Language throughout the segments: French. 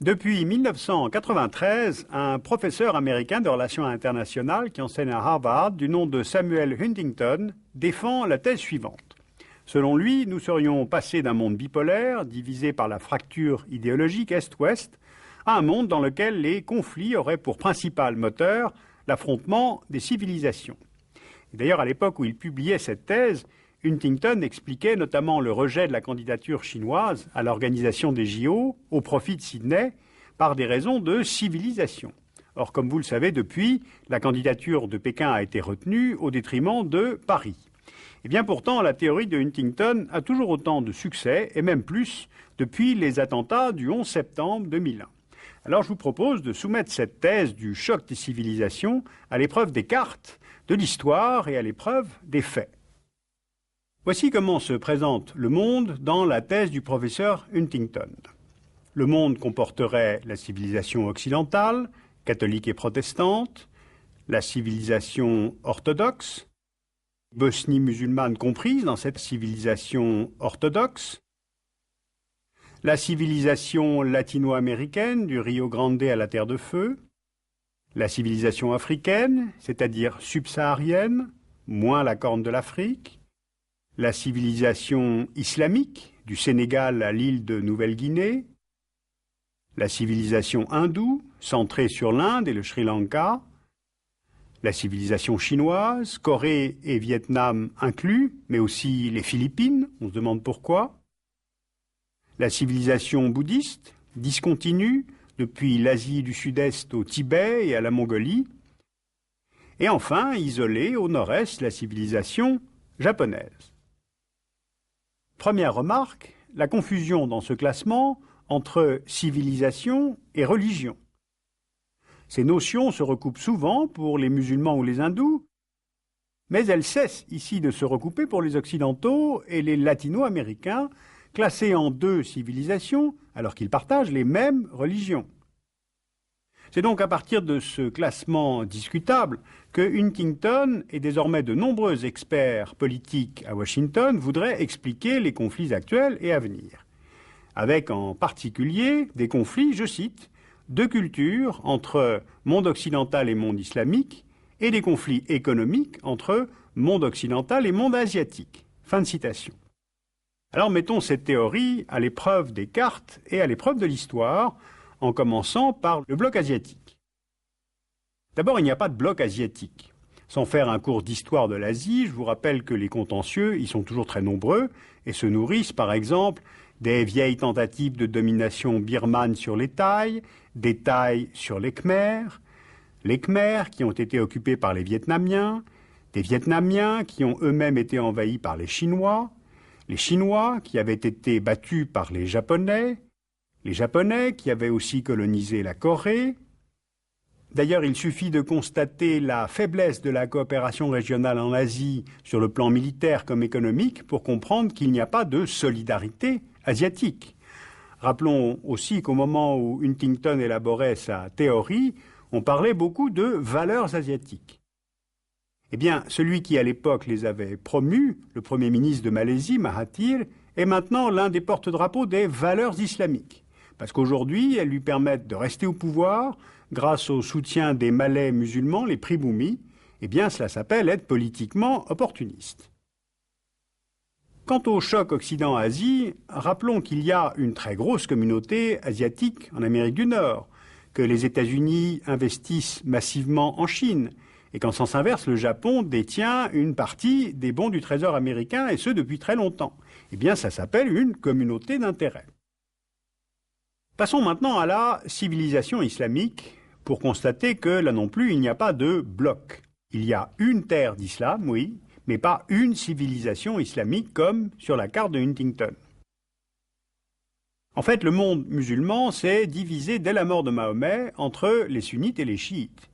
Depuis 1993, un professeur américain de relations internationales qui enseigne à Harvard, du nom de Samuel Huntington, défend la thèse suivante. Selon lui, nous serions passés d'un monde bipolaire, divisé par la fracture idéologique Est-Ouest, à un monde dans lequel les conflits auraient pour principal moteur l'affrontement des civilisations. D'ailleurs, à l'époque où il publiait cette thèse, Huntington expliquait notamment le rejet de la candidature chinoise à l'organisation des JO au profit de Sydney par des raisons de civilisation. Or, comme vous le savez, depuis, la candidature de Pékin a été retenue au détriment de Paris. Et bien pourtant, la théorie de Huntington a toujours autant de succès, et même plus, depuis les attentats du 11 septembre 2001. Alors je vous propose de soumettre cette thèse du choc des civilisations à l'épreuve des cartes, de l'histoire et à l'épreuve des faits. Voici comment se présente le monde dans la thèse du professeur Huntington. Le monde comporterait la civilisation occidentale, catholique et protestante, la civilisation orthodoxe, Bosnie musulmane comprise dans cette civilisation orthodoxe, la civilisation latino-américaine du Rio Grande à la Terre de Feu, la civilisation africaine, c'est-à-dire subsaharienne, moins la Corne de l'Afrique, la civilisation islamique, du Sénégal à l'île de Nouvelle-Guinée, la civilisation hindoue, centrée sur l'Inde et le Sri Lanka, la civilisation chinoise, Corée et Vietnam inclus, mais aussi les Philippines, on se demande pourquoi, la civilisation bouddhiste, discontinue, depuis l'Asie du Sud-Est au Tibet et à la Mongolie, et enfin, isolée au nord-est, la civilisation japonaise. Première remarque, la confusion dans ce classement entre civilisation et religion. Ces notions se recoupent souvent pour les musulmans ou les hindous, mais elles cessent ici de se recouper pour les occidentaux et les latino-américains, classés en deux civilisations alors qu'ils partagent les mêmes religions. C'est donc à partir de ce classement discutable que Huntington et désormais de nombreux experts politiques à Washington voudraient expliquer les conflits actuels et à venir, avec en particulier des conflits, je cite, de culture entre monde occidental et monde islamique et des conflits économiques entre monde occidental et monde asiatique. Fin de citation. Alors mettons cette théorie à l'épreuve des cartes et à l'épreuve de l'histoire, en commençant par le bloc asiatique. D'abord, il n'y a pas de bloc asiatique. Sans faire un cours d'histoire de l'Asie, je vous rappelle que les contentieux y sont toujours très nombreux et se nourrissent, par exemple, des vieilles tentatives de domination birmane sur les Thaïs, des Thaïs sur les Khmers qui ont été occupés par les Vietnamiens, des Vietnamiens qui ont eux-mêmes été envahis par les Chinois qui avaient été battus par les Japonais qui avaient aussi colonisé la Corée. D'ailleurs, il suffit de constater la faiblesse de la coopération régionale en Asie sur le plan militaire comme économique pour comprendre qu'il n'y a pas de solidarité asiatique. Rappelons aussi qu'au moment où Huntington élaborait sa théorie, on parlait beaucoup de valeurs asiatiques. Eh bien, celui qui à l'époque les avait promus, le Premier ministre de Malaisie, Mahathir, est maintenant l'un des porte-drapeaux des valeurs islamiques. Parce qu'aujourd'hui, elles lui permettent de rester au pouvoir grâce au soutien des Malais musulmans, les priboumis. Eh bien, cela s'appelle être politiquement opportuniste. Quant au choc Occident-Asie, rappelons qu'il y a une très grosse communauté asiatique en Amérique du Nord, que les États-Unis investissent massivement en Chine, et qu'en sens inverse, le Japon détient une partie des bons du Trésor américain, et ce depuis très longtemps. Eh bien, ça s'appelle une communauté d'intérêts. Passons maintenant à la civilisation islamique, pour constater que là non plus, il n'y a pas de bloc. Il y a une terre d'islam, oui, mais pas une civilisation islamique comme sur la carte de Huntington. En fait, le monde musulman s'est divisé dès la mort de Mahomet entre les sunnites et les chiites.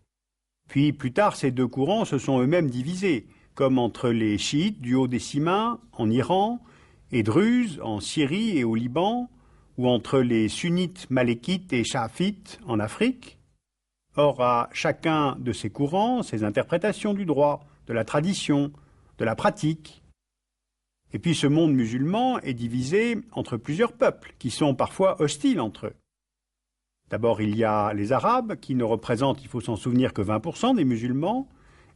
Puis plus tard, ces deux courants se sont eux-mêmes divisés, comme entre les chiites du Haut-Décimain en Iran et druzes en Syrie et au Liban, ou entre les sunnites malékites et chafites en Afrique. Or, à chacun de ces courants, ses interprétations du droit, de la tradition, de la pratique. Et puis ce monde musulman est divisé entre plusieurs peuples qui sont parfois hostiles entre eux. D'abord, il y a les Arabes qui ne représentent, il faut s'en souvenir, que 20% des musulmans,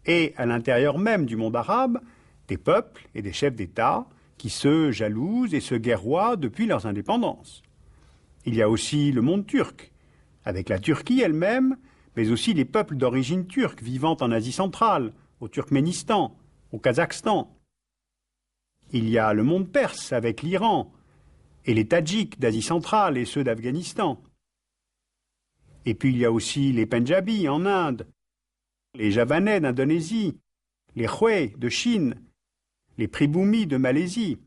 et à l'intérieur même du monde arabe, des peuples et des chefs d'État qui se jalousent et se guerroient depuis leurs indépendances. Il y a aussi le monde turc, avec la Turquie elle-même, mais aussi les peuples d'origine turque vivant en Asie centrale, au Turkménistan, au Kazakhstan. Il y a le monde perse avec l'Iran, et les Tadjiks d'Asie centrale et ceux d'Afghanistan. Et puis il y a aussi les Pendjabis en Inde, les Javanais d'Indonésie, les Hui de Chine, les Pribumi de Malaisie.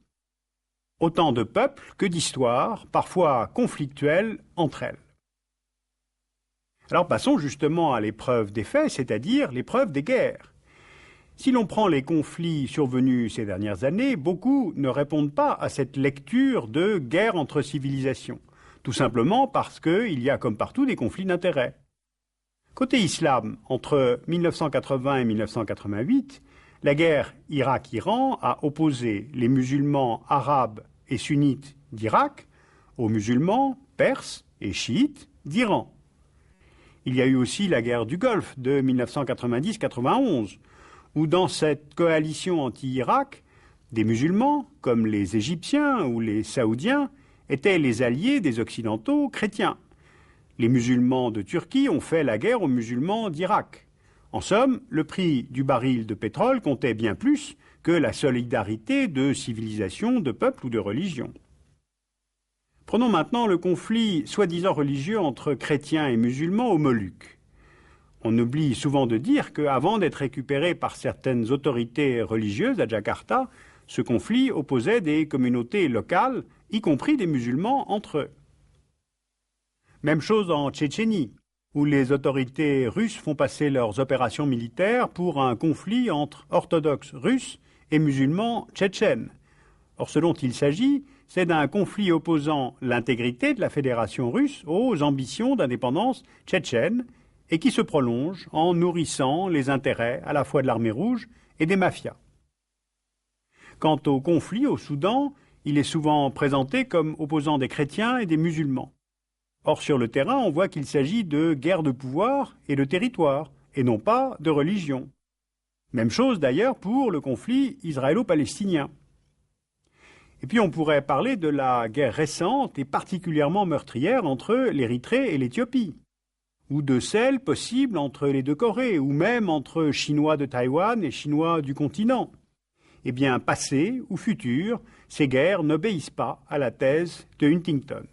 Autant de peuples que d'histoires, parfois conflictuelles entre elles. Alors passons justement à l'épreuve des faits, c'est-à-dire l'épreuve des guerres. Si l'on prend les conflits survenus ces dernières années, beaucoup ne répondent pas à cette lecture de guerre entre civilisations, tout simplement parce qu'il y a comme partout des conflits d'intérêts. Côté islam, entre 1980 et 1988, la guerre Irak-Iran a opposé les musulmans arabes et sunnites d'Irak aux musulmans perses et chiites d'Iran. Il y a eu aussi la guerre du Golfe de 1990-91, où dans cette coalition anti-Irak, des musulmans, comme les Égyptiens ou les Saoudiens, étaient les alliés des Occidentaux chrétiens. Les musulmans de Turquie ont fait la guerre aux musulmans d'Irak. En somme, le prix du baril de pétrole comptait bien plus que la solidarité de civilisations, de peuples ou de religions. Prenons maintenant le conflit soi-disant religieux entre chrétiens et musulmans aux Moluques. On oublie souvent de dire qu'avant d'être récupéré par certaines autorités religieuses à Jakarta, ce conflit opposait des communautés locales, y compris des musulmans entre eux. Même chose en Tchétchénie, où les autorités russes font passer leurs opérations militaires pour un conflit entre orthodoxes russes et musulmans tchétchènes. Or, ce dont il s'agit, c'est d'un conflit opposant l'intégrité de la Fédération russe aux ambitions d'indépendance tchétchène et qui se prolonge en nourrissant les intérêts à la fois de l'armée rouge et des mafias. Quant au conflit au Soudan, il est souvent présenté comme opposant des chrétiens et des musulmans. Or, sur le terrain, on voit qu'il s'agit de guerre de pouvoir et de territoire, et non pas de religion. Même chose d'ailleurs pour le conflit israélo-palestinien. Et puis on pourrait parler de la guerre récente et particulièrement meurtrière entre l'Érythrée et l'Éthiopie, ou de celle possible entre les deux Corées, ou même entre Chinois de Taïwan et Chinois du continent. Eh bien, passé ou futur, ces guerres n'obéissent pas à la thèse de Huntington.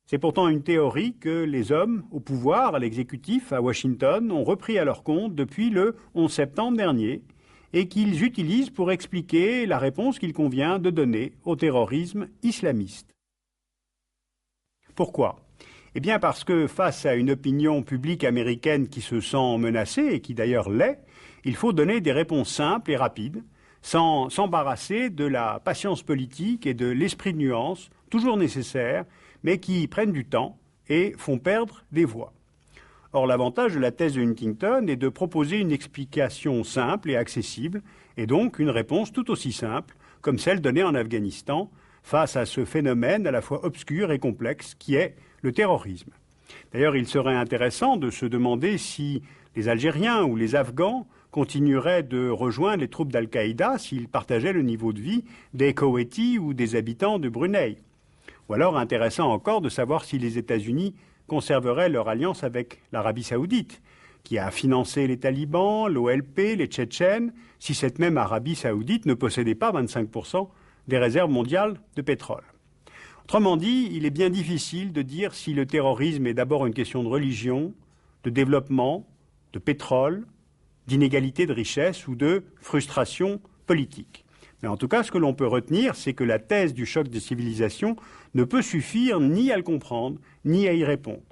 C'est pourtant une théorie que les hommes au pouvoir, à l'exécutif, à Washington, ont repris à leur compte depuis le 11 septembre dernier et qu'ils utilisent pour expliquer la réponse qu'il convient de donner au terrorisme islamiste. Pourquoi ? Eh bien parce que face à une opinion publique américaine qui se sent menacée, et qui d'ailleurs l'est, il faut donner des réponses simples et rapides, sans s'embarrasser de la patience politique et de l'esprit de nuance, toujours nécessaires, mais qui prennent du temps et font perdre des voix. Or, l'avantage de la thèse de Huntington est de proposer une explication simple et accessible, et donc une réponse tout aussi simple, comme celle donnée en Afghanistan, face à ce phénomène à la fois obscur et complexe qui est le terrorisme. D'ailleurs, il serait intéressant de se demander si les Algériens ou les Afghans continueraient de rejoindre les troupes d'Al-Qaïda s'ils partageaient le niveau de vie des Koweïtis ou des habitants de Brunei. Ou alors intéressant encore de savoir si les États-Unis conserveraient leur alliance avec l'Arabie saoudite, qui a financé les talibans, l'OLP, les Tchétchènes, si cette même Arabie saoudite ne possédait pas 25% des réserves mondiales de pétrole. Autrement dit, il est bien difficile de dire si le terrorisme est d'abord une question de religion, de développement, de pétrole, d'inégalité de richesse ou de frustration politique. Mais en tout cas, ce que l'on peut retenir, c'est que la thèse du choc des civilisations ne peut suffire ni à le comprendre, ni à y répondre.